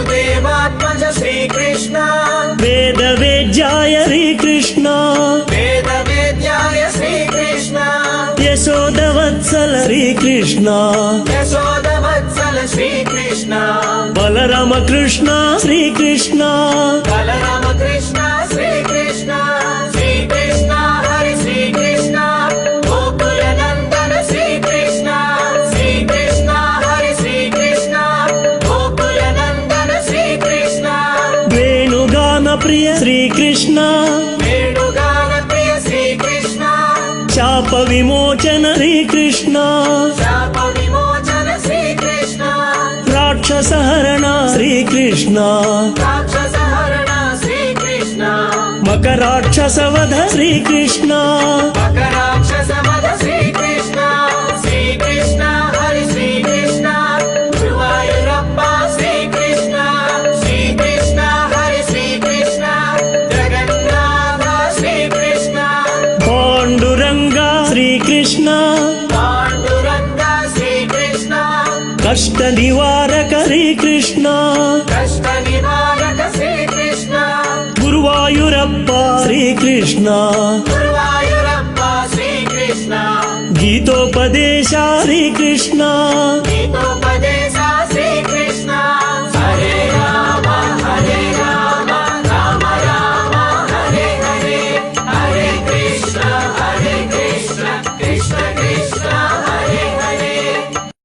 वसुदेवात्मज श्रीकृष्ण वेदवेद्याय श्रीकृष्ण वेदवेद्याय श्रीकृष्ण यशोदवत्सल श्रीकृष्ण यशोदवत्सल श्रीकृष्ण बलराम कृष्ण श्रीकृष्ण बलराम कृष्ण श्रीकृष्ण श्रीकृष्ण हरि श्रीकृष्ण गोकुलनन्दन श्रीकृष्ण श्रीकृष्ण हरि श्रीकृष्ण गोकुलनन्दन श्रीकृष्ण वेणुगान प्रिय श्रीकृष्ण वेणुगान प्रिय श्रीकृष्ण शाप विमोचन श्रीकृष्ण शाप विमोचन श्रीकृष्ण राक्षसहरण श्रीकृष्ण राक्षसहरण श्रीकृष्ण मकराक्षसवध श्रीकृष्ण मकराक्षसवध श्रीकृष्ण श्रीकृष्ण हरि श्रीकृष्ण गुरुवायूरप्पा श्रीकृष्ण श्रीकृष्ण हरि श्रीकृष्ण जगन्नाथ श्रीकृष्ण पाण्डुरङ्ग श्रीकृष्ण पाण्डुरङ्ग श्रीकृष्ण कष्ट निवारक श्रीकृष्ण कष्ट निवारक श्रीकृष्ण गुरुवायूरप्प श्रीकृष्ण गुरुवायूरप्पा श्रीकृष्ण गीतोपदेश श्रीकृष्ण गीतो